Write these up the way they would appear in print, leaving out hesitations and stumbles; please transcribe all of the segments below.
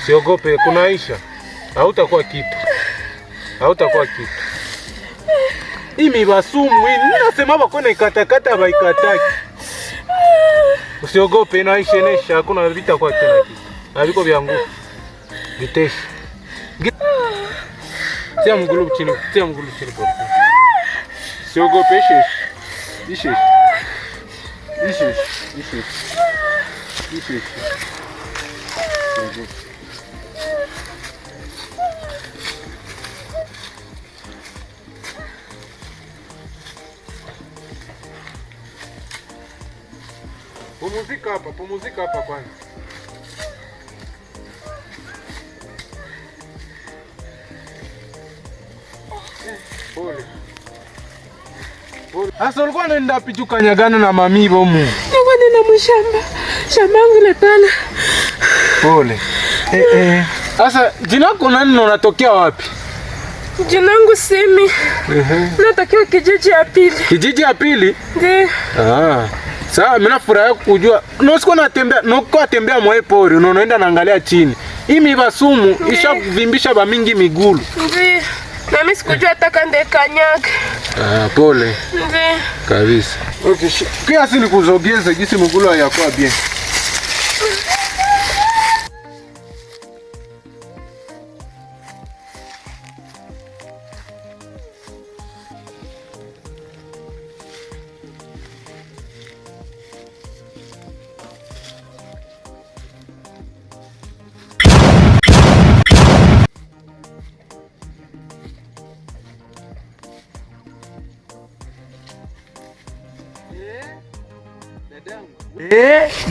Usiogope, kunaisha. Hautakuwa kitu. Hautakuwa kitu. Hii mibasumu hii, ninasema bakona ikatakata baikataki. Usiogope, inaisha, hakuna vita kwa tena kitu. Habiko vya nguvu. Viteshi. Tia mgulu chini kwa. Usiogope, ishi. Pumzika hapa kwanza. Pole. Asa ulikuwa unaenda pichu kanyagana na mami bomu. Nilikuwa nenda mshamba. Shamba langu la pala. Pole. Asa jina lako nani, unatokea wapi? Jina langu Simi. Natokea kijiji ya pili. Kijiji ya pili? Ndiyo. Sawa, mimi nafurahi kujua. Nuko atembea mwe pori, unaenda naangalia chini. Hii mibasumu ishavimbisha ba mingi migulu. Ndiyo. Na mimi sikujua atakande kanyaga. Pole. Ndiyo. Kabisa. Okay, kia sini kuzogeza jinsi mgulu yakuwa bien.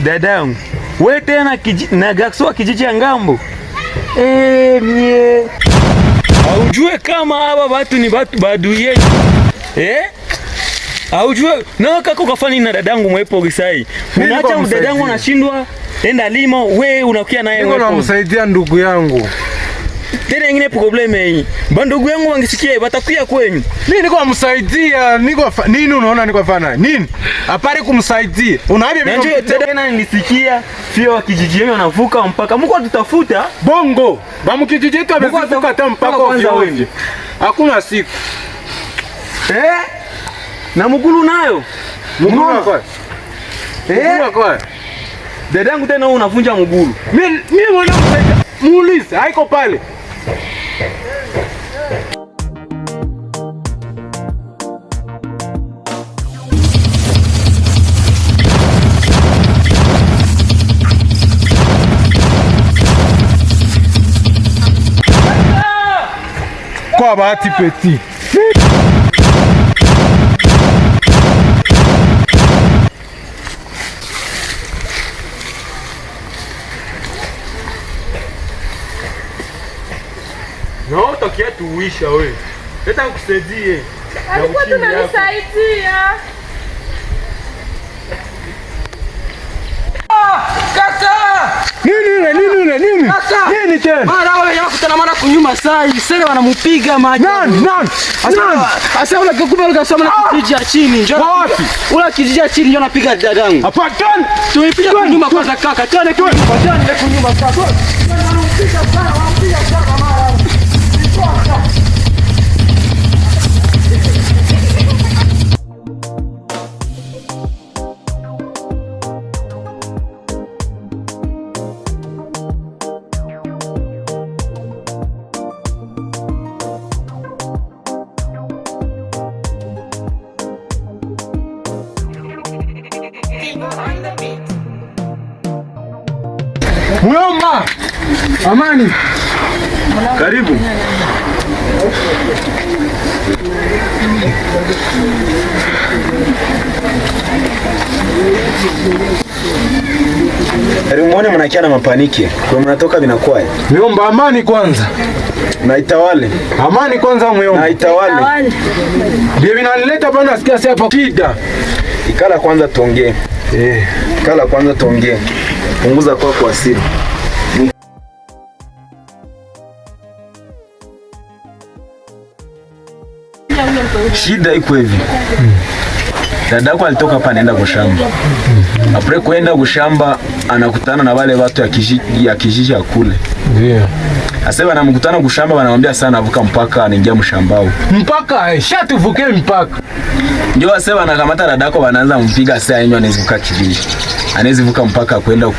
Dadangu. Wewe tena na Gakswa kijiji ya ngambo. Mie. Haujue kama hapa watu ni watu baduye. Haujue na kako kafani na dadangu mwepo gisai. Unaacha dadangu anashindwa enda lima, wewe unakia naye wewe. Niko namsaidia ndugu yangu. Tena ingine probleme hii. Bandugu yangu wangisikia batakuya kwenyu. Mimi niko namsaidia, nini unaona niko fana? Nini? Apare kumsaidia. Unaambia mimi tena nilisikia sio wa kijiji yenu wanavuka mpaka. Mko tutafuta bongo. Ba mkijiji yetu amevuka hata mpaka kwanza wewe. Hakuna siku. Na mgulu nayo. Mgulu kwa. Mgulu kwa. Dadangu tena unavunja mgulu. Mimi mwana msaidia. Muulize, haiko pale. Kwa bahati petit. No, tokia tuisha wewe. Leta nikusaidie. Alikuwa tunanisaidia. Kaka! Nini? Kaka! Nini tena? Mara wale yakutana mara kunyuma sai, sasa wanamupiga maji. Nani? Asa ule kukubali kasema na kijiji ya chini. Njoo. Wapi? Ule kijiji ya chini njoo napiga dadangu. Hapa tani. Tuipiga kunyuma kwanza kaka. Tena kunyuma kaka. Wanamupiga sana, wanamupiga sana mara. Muyomba! Amani! Karibu. Muone mnakia na mapaniki. Kwa mnatoka binakuwa. Muyomba, amani kwanza. Na itawale. Amani kwanza Muyomba. Na itawale. Ndio vinaleta bwana nasikia hapa shida. Ikala kwanza tuongee. Ikala kwanza tuongee. Punguza kwa hasira. Shida iko hivi. Dadako alitoka hapa anaenda kwa shamba. Apre kwenda kushamba anakutana na wale watu ya kijiji ya kule. Ndio. Asema anamkutana kushamba wanamwambia sana avuka mpaka anaingia mshambao. Mpaka shatuvuke mpaka. Ndio asema anakamata dadako wanaanza mpiga saa yenyewe anazivuka kijiji. Anazivuka mpaka kwenda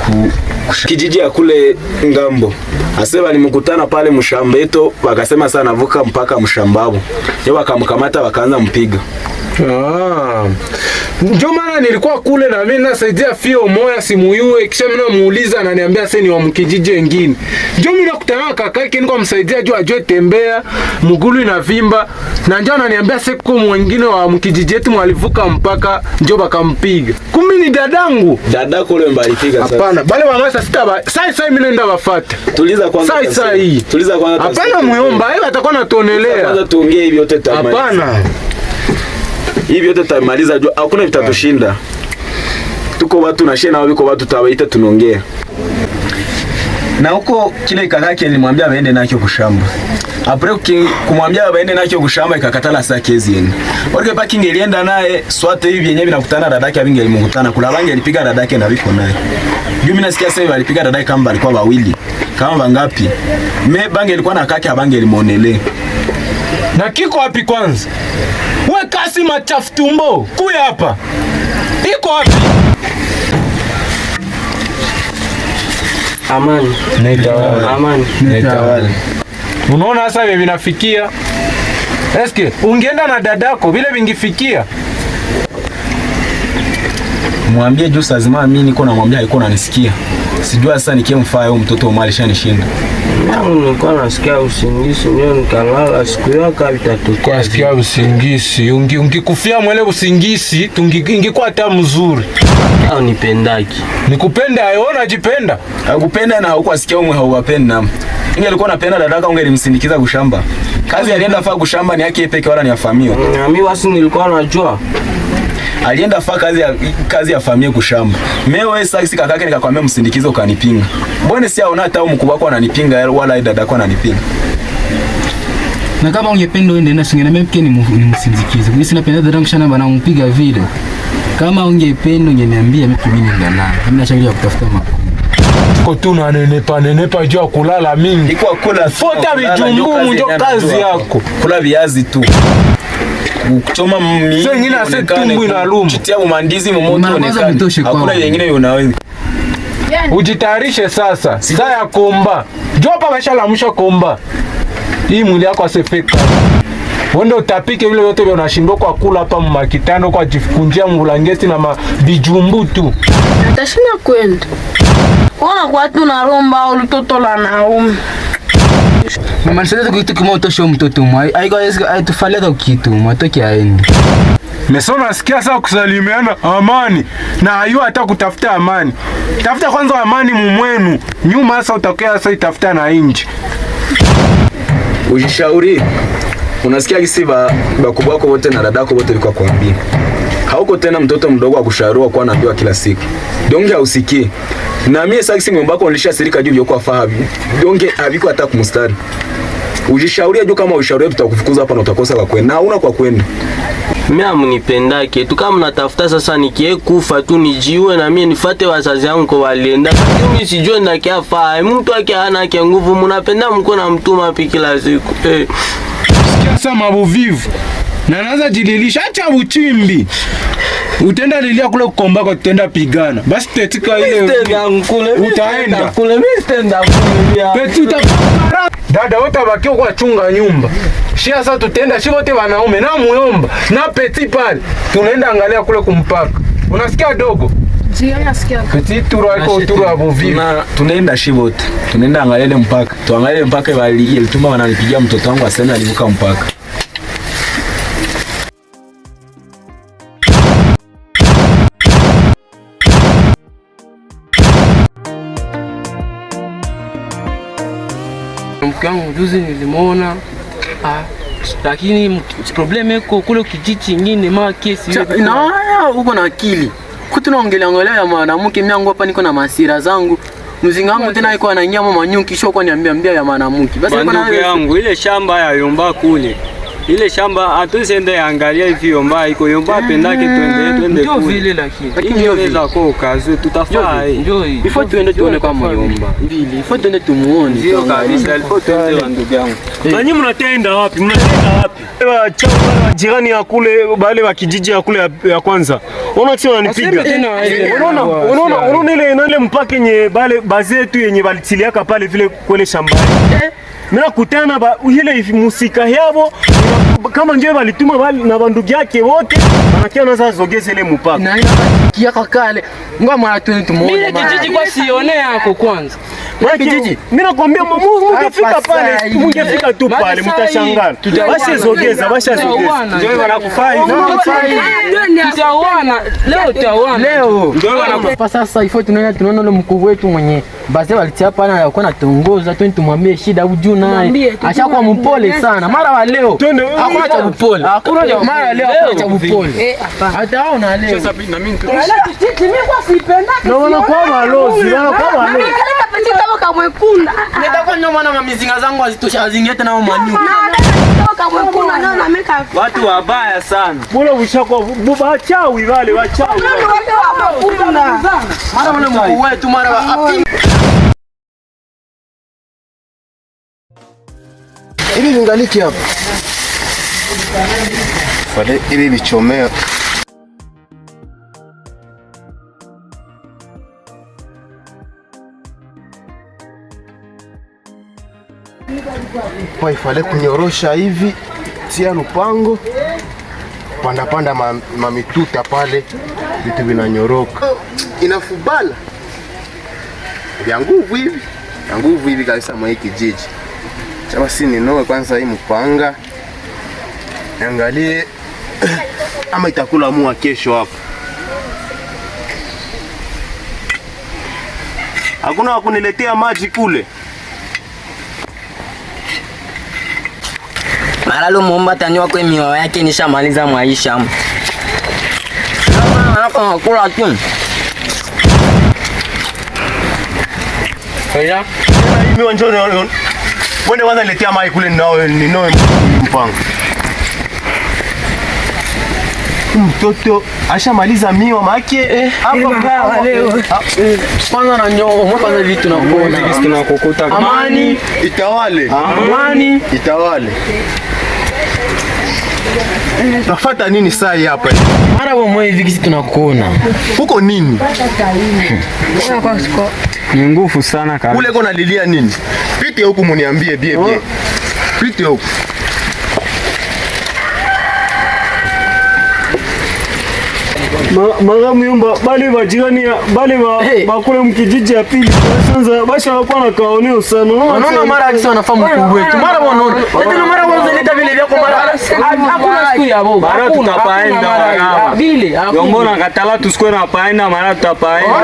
kijiji ya kule ngambo. Asema nimekutana pale mshambeto wakasema sana avuka mpaka mshambao. Ndio wakamkamata wakaanza mpiga. Ndio maana nilikuwa kule na mimi nasaidia fio moya simuyue kisha mimi namuuliza ananiambia sasa ni wa mkijiji wengine. Ndio mimi nakutana kaka yake niko msaidia juu ajue tembea mgulu na vimba na ndio ananiambia sasa kwa mwingine wa mkijiji yetu mwalivuka mpaka ndio bakampiga. Kumbe ni dadangu. Dadako ule mbalipiga sasa. Hapana, bale wamasa sitaba. Sasa mimi naenda wafuate. Tuliza kwanza. Sasa hii. Tuliza kwanza. Hapana muomba, yeye atakuwa anatonelea. Kwanza tuongee hivi yote tamaliza. Hapana. Hivi yote tamaliza juu hakuna vitatushinda. Tuko watu na shena wako watu tawaita tunaongea. Na huko kile kakake nilimwambia aende nakyo kushamba. Apre kumwambia aende nakyo kushamba ikakatala saa kezi yenu. Wale paki ngelienda naye swate hivi yenyewe vinakutana dadake abinge alimkutana kula bange alipiga dadake na viko naye. Juu mimi nasikia sasa alipiga dadake kama alikuwa wawili. Kama wangapi? Bange alikuwa na kake abange alimuonele. Na kiko wapi kwanza? We kasi machafu tumbo. Kuya hapa. Iko wapi? Amani. Naitawala. Amani. Naitawala. Unaona sasa hivi vinafikia. Eske ungeenda na dadako vile vingifikia. Mwambie juu lazima mimi niko namwambia alikuwa ananisikia. Sijua sasa nikimfaa huyo mtoto mali shanishinda. Mimi nilikuwa nasikia usingizi leo nikalala siku yako vitatokea. Nasikia usingizi. Ungikufia mwele usingizi tungingikuwa hata mzuri. Au nipendaki. Nikupenda ayo unajipenda. Hakupenda na huko asikia umwe hauwapenda. Alikuwa anapenda dadaka ungelimsindikiza kushamba. Kazi alienda faa kushamba ni yake peke wala ni ya familia. Mimi basi nilikuwa najua. Alienda faa kazi ya familia kushamba. Mewe sasa kakake nikakwambia msindikizo ukanipinga. Mbona si aona hata mkubwa wako ananipinga wala dadako ananipinga. Na kama ungependa uende na singena mimi pia ni msindikizo. Mimi sina penda dadangu shana bana mpiga vile. Kama ungependa ungeniambia mimi nenda naye. Mimi nachangia kutafuta makuu. Tuko tu na nenepa jua kulala mingi. Iko kula fota vijumbu ndio kazi yako. Kula viazi tu. Kuchoma mimi. Sasa nyingine ase tumbu inaluma. Chitia mandizi mmoto onekana. Hakuna nyingine unaweza. Ujitayarishe sasa. Saa ya komba. Jua hapa bashalamsha komba. Hii mwili yako asefeka. Wende utapike vile yote vya unashindwa kwa kula hapa mmakitano kwa jifunjia mbulangeti na mabijumbu tu. Natashinda kwenda. Ona kwa tu na romba au mtoto la naume. Mama sasa kitu kama utosho mtoto mwa. Aitufaleka kitu matoki aende. Mesona nasikia sasa kusalimiana amani na hayo hata kutafuta amani. Tafuta kwanza amani mumwenu. Nyuma sasa utakea sasa itafuta na inji. Ujishauri. Unasikia kisi bakubwa wako wote na dadako wote walikuwa kuambia. Hauko tena mtoto mdogo wa kushauriwa kwa anaambiwa kila siku. Donge hausikii. Na mimi sasa kisi mwembako nilisha sirika juu yokuwa fahamu. Donge habiko hata kumstari. Ujishauri juu kama ushauri tutakufukuza hapa na utakosa kwa kwenda. Na hauna kwa kwenda. Mimi amunipendake tu kama natafuta sasa nikie kufa tu nijiue na mimi nifuate wazazi wangu kwa walienda. Mimi sijui ndakiafaa. Mtu yake hana yake nguvu mnapenda mko na mtuma pi kila siku. Sikia sasa mabuvivu. Na naanza jililisha acha uchimbi. Utenda lilia kule kukomba kwa tutenda pigana. Basi tetika ile utaenda. Kule mimi stenda kule. Peti utapara. Dada wote bakio kwa chunga nyumba. Shia sasa tutenda shi wote wanaume na muomba. Na peti pale. Tunaenda angalia kule kumpaka. Unasikia dogo? Ndio nasikia. Peti turu abuvivu. Na tunaenda shi wote. Tunaenda angalia ile mpaka. Tuangalie mpaka ile tuma wananipigia mtoto wangu aseme alivuka mpaka. Mke wangu juzi nilimwona lakini probleme iko kule kijiji kingine ma kesi na uko na akili kutunaongelea ya mwanamke. Mimi yangu hapa niko na masira zangu mzinga wangu tena iko ananyama manyuki sio kwa niambia ya mwanamke. Basi ndugu yangu ile shamba ya yomba kule ile shamba atusiende angalia hivi yomba iko yomba pendake twende ndio vile lakini hiyo inaweza kuwa kazi tutafaa ndio before tuende tuone kama yomba vile before tuende tumuone ndio kabisa alipo twende ndugu yangu. Na nyinyi mnatenda wapi? Wachao jirani ya kule wale wa kijiji ya kule ya kwanza. Unaona sio wananipiga. Unaona ile mpaka yenye bale bazetu yenye balitiliaka pale vile kwele shambani. Mimi nakutana ile musika yabo kama ndio balituma bali na bandugu yake wote wanakia naanza zogeza ile mpaka. Na ina kale. Ngoma twende tumuone. Mimi kijiji kwa sione yako kwanza. Kijiji. Mimi nakwambia mungefika pale, mungefika tu pale mtashangaa. Bashazogeza. Ndio wanakufaa hivi. Leo. Ndio wanakufaa sasa ifo tunaona ule mkuu wetu mwenye bazee walitia pale na alikuwa anatongoza twende tumwambie shida ujuu naye. Ashakuwa mpole sana. Mara wa leo. Hakuna cha upole. Mara leo hakuna cha upole. Hataona leo. Sasa na mimi kwa sipenda. Na wanakuwa malozi. Kamwekunda. Nitakuwa ndio maana mamizinga zangu hazitosha zingete na manyu. Kamwekunda ndio nameka. Watu wabaya sana. Bora ushako wachawi wale wachawi. Mara ule mkuu wetu mara api. Hivi vingaliki hapa. Fale ili lichomea. Kwa ifale kunyorosha hivi, tia lupango, panda mamituta pale, vitu vinanyoroka. Inafubala. Ya nguvu hivi kabisa mwa hiki kijiji. Chama si ninoe kwanza hii mpanga. Angalie ama itakula mua kesho hapa. Hakuna wakuniletea maji kule. Maralo muomba tani wako mioyo yake nishamaliza maisha. Kama nakula tu. Haya. Mimi njoo. Wende kwanza niletea maji kule ninoe mpango. Mtoto ashamaliza miwa make hapa leo. Kwanza na nyoo, kwanza vitu nakuona. Vitu tunakokota. Amani itawale. Amani itawale. Tafuta nini saa hapa? Mara wewe hivi kisi tunakuona. Huko nini? Ni nguvu sana kabisa. Kule kona lilia nini? Pite huku muniambie bie. Pite huku. Magamu yomba bale majirani bale bakule mkijiji ya pili kwanza basha wako na kaoneo sana. Unaona mara akisema nafahamu mkuu wetu. Mara wanaona. Tena mara wanzaleta vile vyako mara. Hakuna siku ya boba. Mara tutapaenda vile. Yongona katala tusikwe na paenda mara tutapaenda.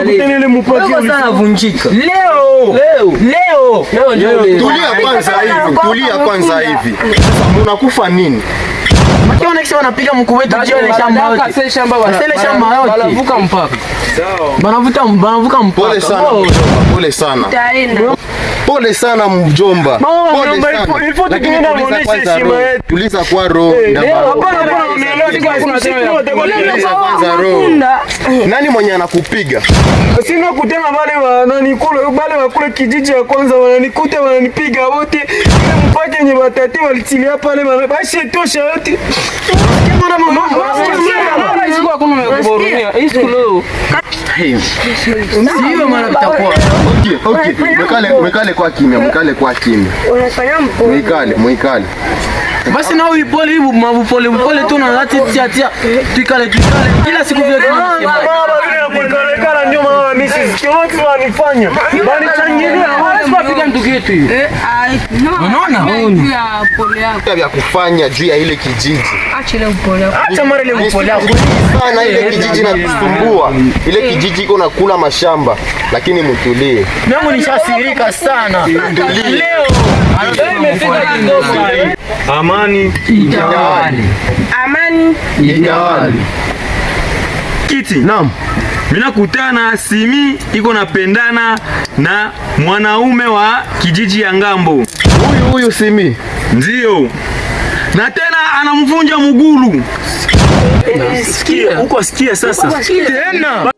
Tena mpaki sana vunjika. Leo. Tulia kwanza hivi. Sasa mnakufa nini? Maki wanakisema wanapiga mkuu wetu jioni shamba yote. Sele shamba yote. Wanavuka mpaka. Banavuka mpaka. Pole sana. Pole sana mjomba. Pole sana. Ilifo tukienda muoneshe heshima yetu. Tuliza kwa roho. Hapana unaelewa kwanza roho. Nani mwenye anakupiga? Sina kutema wale wa kule kijiji ya kwanza wananikuta wananipiga wote. Ile mpaka yenye watati walitilia pale basi tosha yote. Sio maana vitakuwa. Okay. Mwekale kwa kimya. Mwikale. Basi na upole hivi mapole tu na lati tia. Tukale. Kila siku vile tunasema. Kala ndio mama mimi sikioni wanifanya. Bali changilia piga mtu kitu hiyo. Unaona? Pole yako. Vya kufanya juu ya ile kijiji. Acha ile upole yako. Acha mara ile upole yako. Sana ile kijiji na kusumbua. Ile kijiji iko nakula mashamba lakini mtulie. Mimi nishasirika sana. Leo Amani itawale. Kiti. Naam. Mimi nakutana Simi iko napendana na mwanaume wa kijiji ya Ngambo. Huyu Simi. Ndio. Na tena anamvunja mgulu. Sikia, uko sikia sasa. Tena